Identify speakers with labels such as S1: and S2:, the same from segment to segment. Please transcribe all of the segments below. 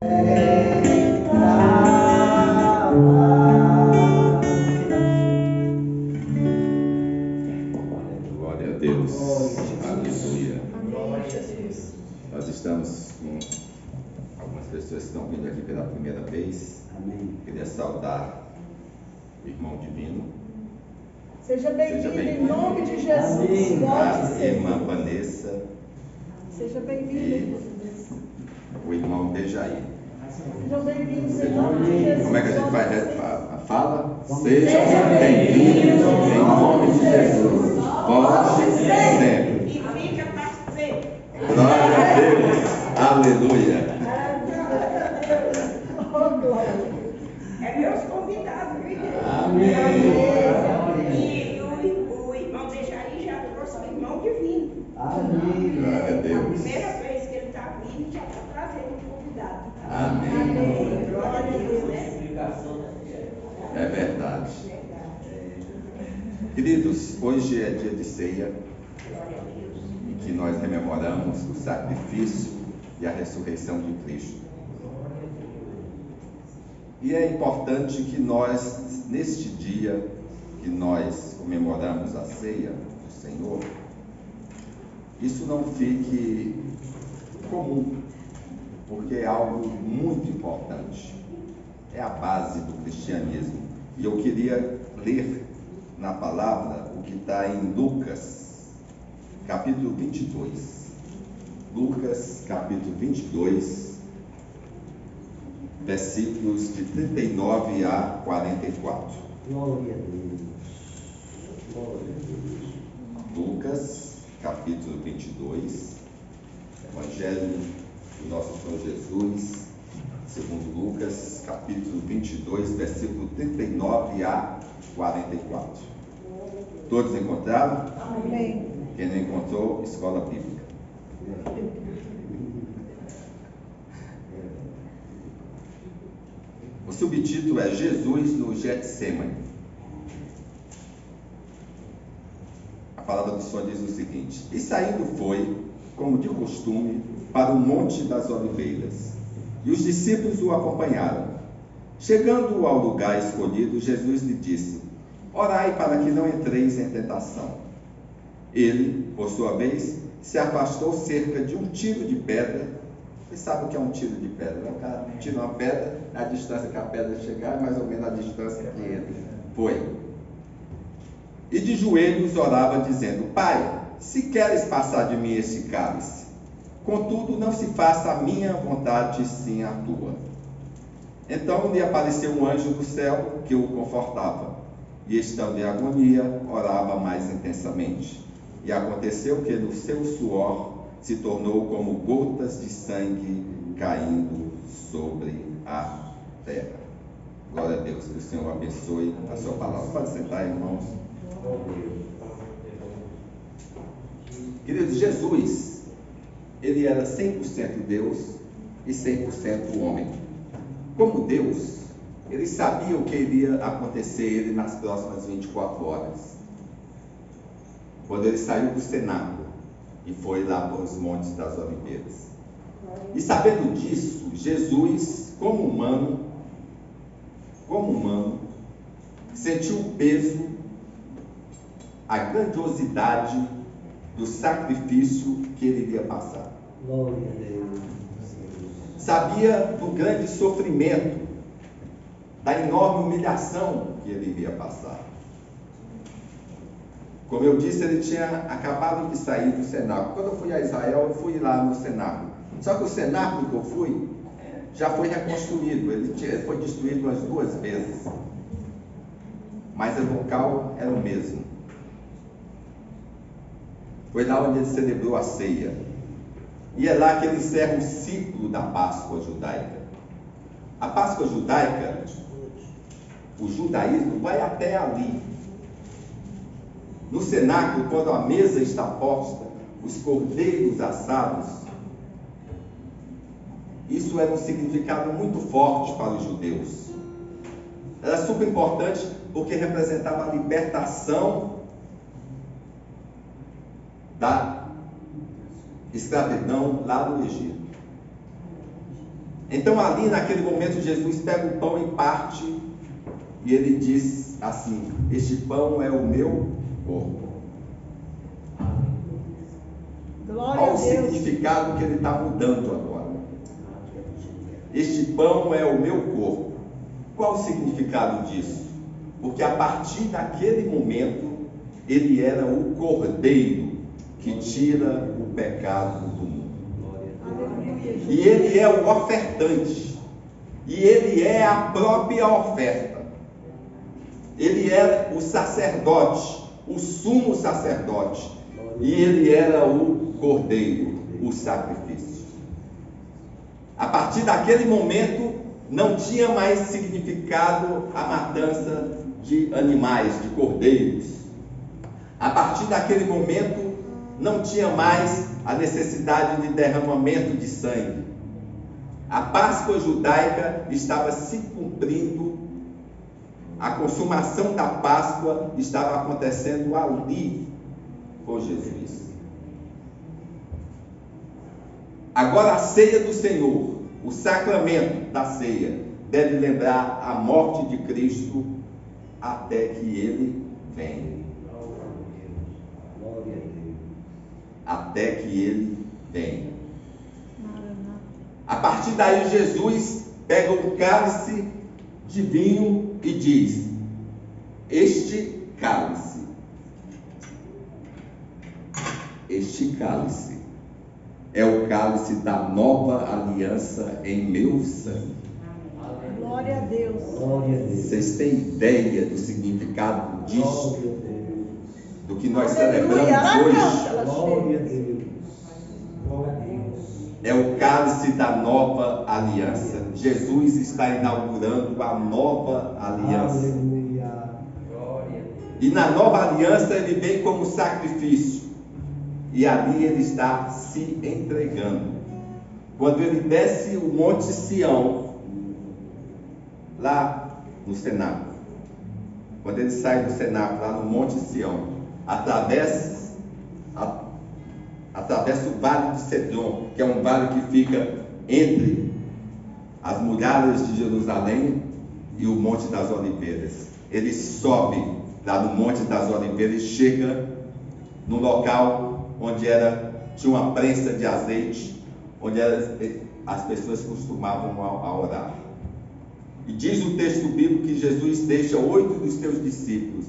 S1: Glória a Deus. Aleluia. Nós estamos com algumas pessoas que estão vindo aqui pela primeira vez.
S2: Amém.
S1: Queria saudar o irmão divino.
S3: Seja bem-vindo em nome de Jesus.
S2: Amém.
S3: Volte,
S1: A irmã
S3: Senhor.
S1: Vanessa
S3: Seja
S1: e
S3: bem-vindo.
S1: o irmão Dejaí.
S3: Sejam bem-vindos em nome de Jesus.
S1: Como é que a gente faz a fala?
S3: Seja
S1: Seja bem-vindo em nome de Jesus. Volte sempre.
S4: E fica para sempre.
S1: Glória a Deus. Aleluia.
S3: Oh, glória.
S4: É meus convidados, viu?
S1: Amém.
S4: E o irmão Dejaí já trouxe o irmão divino.
S2: Amém.
S1: Glória a
S4: A
S1: Deus.
S4: primeira vez que ele está vindo, já está trazendo um convidado.
S1: Amém.
S4: Glória a Deus, né?
S1: É verdade. Queridos, hoje é dia de ceia, em que nós rememoramos o sacrifício e a ressurreição de Cristo. E é importante que nós, neste dia que nós comemoramos a ceia do Senhor, isso não fique comum, porque é algo muito importante. É a base do cristianismo. E eu queria ler na palavra o que está em Lucas, capítulo 22. Lucas, capítulo 22, versículos de 39 a 44.
S2: Glória a Deus. Glória a Deus.
S1: Lucas, capítulo 22, Evangelho do nosso Senhor Jesus, segundo Lucas, capítulo 22, versículo 39 a 44. Todos encontraram?
S3: Amém.
S1: Quem não encontrou, escola bíblica. O subtítulo é Jesus no Getsemane. A palavra do Senhor diz o seguinte: E saindo foi, como de costume, para o Monte das Oliveiras, e os discípulos o acompanharam. Chegando ao lugar escolhido, Jesus lhe disse: Orai para que não entreis em tentação. Ele, por sua vez, se afastou cerca de um tiro de pedra. Você sabe o que é um tiro de pedra? O cara tira uma pedra, a distância que a pedra chegar é mais ou menos a distância que ele foi. E de joelhos orava, dizendo: Pai, se queres passar de mim esse cálice, contudo não se faça a minha vontade, sim a tua. Então lhe apareceu um anjo do céu que o confortava, e estando em agonia, orava mais intensamente. E aconteceu que no seu suor se tornou como gotas de sangue caindo sobre a terra. Glória a Deus, que o Senhor abençoe a sua palavra. Pode sentar, irmãos. Queridos, Jesus, ele era 100% Deus e 100% homem. Como Deus, ele sabia o que iria acontecer ele nas próximas 24 horas. Quando ele saiu do cenáculo e foi lá para os Montes das Oliveiras. E sabendo disso, Jesus, como humano, sentiu o peso, a grandiosidade do sacrifício que ele iria passar.
S2: Glória a Deus.
S1: Sabia do grande sofrimento, da enorme humilhação que ele iria passar. Como eu disse, ele tinha acabado de sair do cenáculo. Quando eu fui a Israel, eu fui lá no cenáculo. Só que o cenáculo que eu fui já foi reconstruído. Ele foi destruído umas 2 vezes. Mas o local era o mesmo. Foi lá onde ele celebrou a ceia. E é lá que ele encerra o ciclo da Páscoa judaica. A Páscoa judaica, o judaísmo vai até ali. No cenáculo, quando a mesa está posta, os cordeiros assados, isso era um significado muito forte para os judeus. Era super importante porque representava a libertação da escravidão lá no Egito. Então ali naquele momento Jesus pega o pão e parte, e ele diz assim: este pão é o meu corpo.
S3: Glória
S1: Qual
S3: a
S1: o
S3: Deus.
S1: significado que ele está mudando agora? Este pão é o meu corpo. Qual o significado disso? Porque a partir daquele momento, ele era o cordeiro que tira o pecado do mundo.
S3: Aleluia.
S1: E ele é o ofertante. E ele é a própria oferta. Ele era o sacerdote, o sumo sacerdote. E ele era o cordeiro, o sacrifício. A partir daquele momento, não tinha mais significado a matança de animais, de cordeiros. A partir daquele momento, não tinha mais a necessidade de derramamento de sangue. A Páscoa judaica estava se cumprindo, a consumação da Páscoa estava acontecendo ali com Jesus. Agora a ceia do Senhor, o sacramento da ceia, deve lembrar a morte de Cristo até que ele venha. Até que ele venha. A partir daí Jesus pega um cálice de vinho e diz: este cálice é o cálice da nova aliança em meu sangue.
S3: Glória a Deus.
S1: Vocês têm ideia do significado disso? Do que nós
S3: Aleluia.
S1: celebramos hoje?
S2: Glória a Deus. Glória a Deus.
S1: É o cálice da nova aliança. Jesus está inaugurando a nova aliança.
S2: Aleluia.
S1: E na nova aliança ele vem como sacrifício. E ali ele está se entregando. Quando ele desce o Monte Sião, lá no cenáculo, quando ele sai do cenáculo, lá no Monte Sião, atravessa o Vale de Cedron, que é um vale que fica entre as muralhas de Jerusalém e o Monte das Oliveiras. Ele sobe lá no Monte das Oliveiras e chega no local onde tinha uma prensa de azeite, onde as pessoas costumavam a orar. E diz o texto bíblico que Jesus deixa 8 dos seus discípulos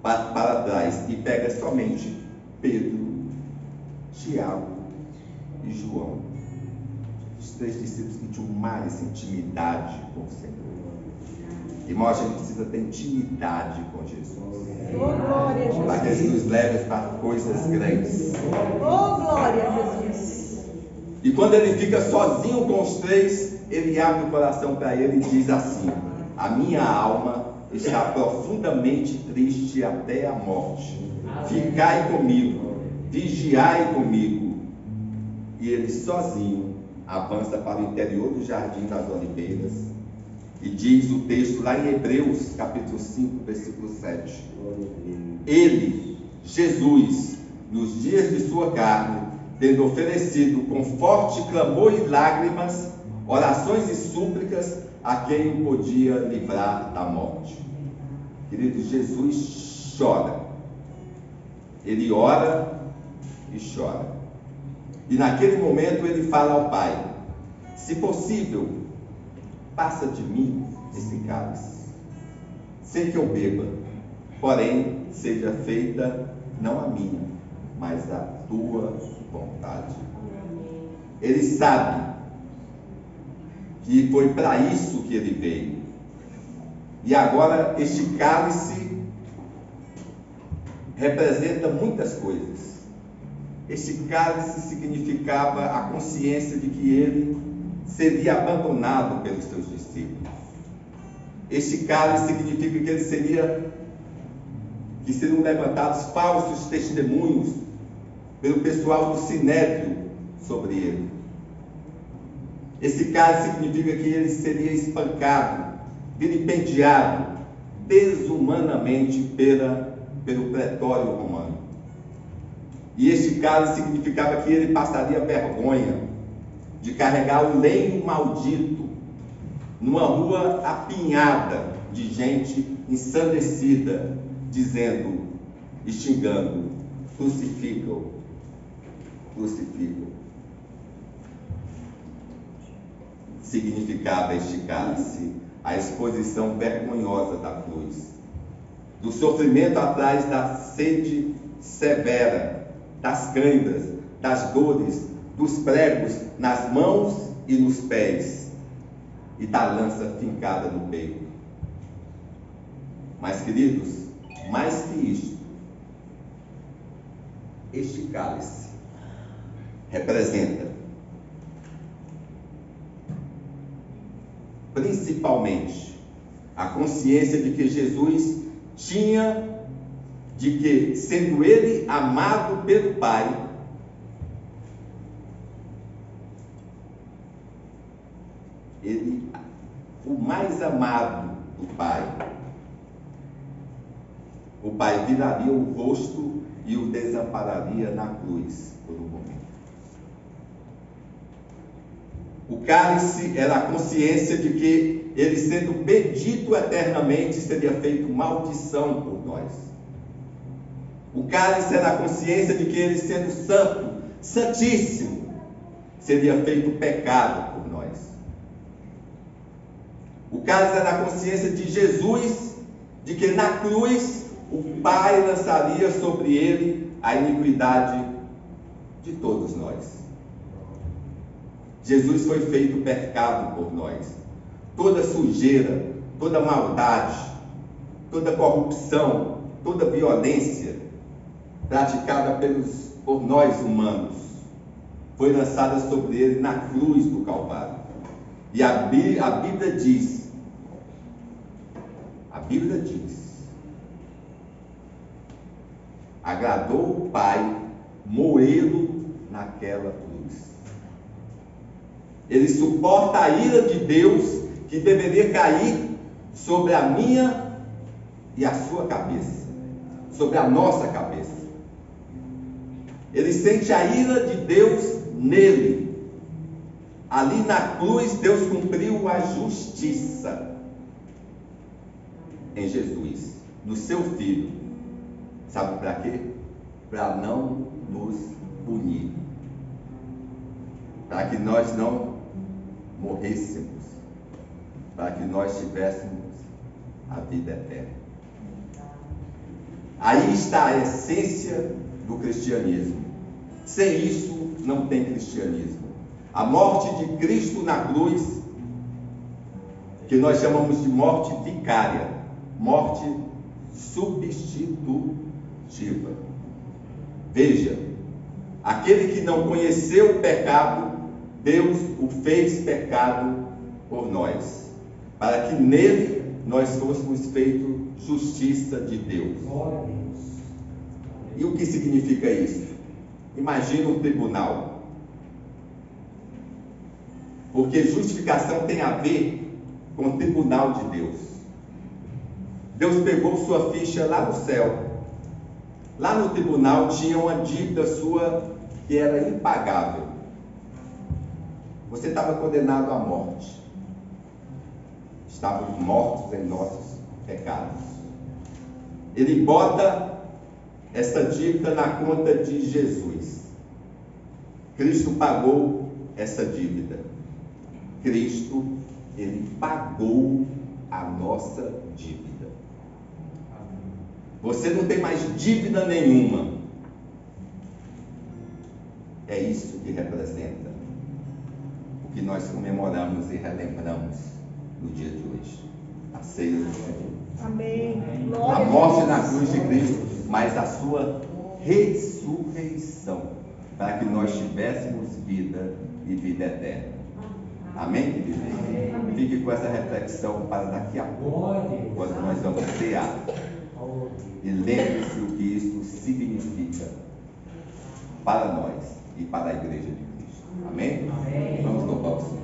S1: para trás e pega somente Pedro, Tiago e João, os 3 discípulos que tinham mais intimidade com o Senhor. Irmão, a gente precisa ter intimidade com Jesus,
S3: Oh, glória a
S1: para que
S3: Jesus.
S1: Ele nos leve para coisas grandes.
S3: Oh, glória a Jesus.
S1: E quando ele fica sozinho com os 3, ele abre o coração para ele e diz assim: a minha alma está profundamente triste até a morte. Ficai comigo, vigiai comigo. E ele sozinho avança para o interior do Jardim das Oliveiras. E diz o texto lá em Hebreus, capítulo 5, versículo 7. Ele, Jesus, nos dias de sua carne, tendo oferecido com forte clamor e lágrimas, orações e súplicas a quem o podia livrar da morte. Querido, Jesus chora. Ele ora e chora. E naquele momento ele fala ao Pai: se possível, passa de mim esse cálice, sem que eu beba, porém seja feita não a minha, mas a tua vontade. Ele sabe que foi para isso que ele veio. E agora este cálice representa muitas coisas. Este cálice significava a consciência de que ele seria abandonado pelos seus discípulos. Este cálice significa que seriam levantados falsos testemunhos pelo pessoal do Sinédrio sobre ele. Esse cálice significa que ele seria espancado, vilipendiado, desumanamente pelo pretório romano. E este cálice significava que ele passaria vergonha, de carregar o lenho maldito numa rua apinhada de gente ensandecida, dizendo e xingando: crucificam, crucificam. Significava este cálice a exposição vergonhosa da cruz, do sofrimento atrás da sede severa, das câimbras, das dores, dos pregos nas mãos e nos pés e da lança fincada no peito. Mas, queridos, mais que isto, este cálice representa principalmente a consciência de que Jesus tinha, de que, sendo ele amado pelo Pai, ele, o mais amado do Pai, o Pai viraria o rosto e o desampararia na cruz por um momento. O cálice era a consciência de que ele, sendo bendito eternamente, seria feito maldição por nós. O cálice era a consciência de que ele, sendo santo, santíssimo, seria feito pecado por nós. O cálice era a consciência de Jesus, de que na cruz o Pai lançaria sobre ele a iniquidade de todos nós. Jesus foi feito pecado por nós. Toda sujeira, toda maldade, toda corrupção, toda violência praticada por nós humanos foi lançada sobre ele na cruz do Calvário. E a Bíblia diz, agradou o Pai moê-lo naquela cruz. Ele suporta a ira de Deus que deveria cair sobre a minha e a sua cabeça, sobre a nossa cabeça. Ele sente a ira de Deus nele. Ali na cruz, Deus cumpriu a justiça em Jesus, no seu Filho. Sabe para quê? Para não nos punir, para que nós não morrêssemos, para que nós tivéssemos a vida eterna. Aí está a essência do cristianismo. Sem isso, não tem cristianismo. A morte de Cristo na cruz, que nós chamamos de morte vicária, morte substitutiva. Veja, aquele que não conheceu o pecado, Deus o fez pecado por nós, para que nele nós fôssemos feitos justiça de Deus. E o que significa isso? Imagina um tribunal. Porque justificação tem a ver com o tribunal de Deus. Deus pegou sua ficha lá no céu. Lá no tribunal tinha uma dívida sua que era impagável. Você estava condenado à morte. Estávamos mortos em nossos pecados. Ele bota essa dívida na conta de Jesus. Cristo pagou essa dívida. Cristo, ele pagou a nossa dívida. Você não tem mais dívida nenhuma. É isso que representa o que nós comemoramos e relembramos no dia de hoje. A ceia do Senhor.
S3: Amém.
S1: A morte na cruz de Cristo, mas a sua ressurreição, para que nós tivéssemos vida e vida eterna. Amém, queridos? Amém. Fique com essa reflexão para daqui a pouco, quando nós vamos cear. E lembre-se o que isso significa para nós e para a igreja de Cristo. Amém? Amém. Vamos louvar o Senhor.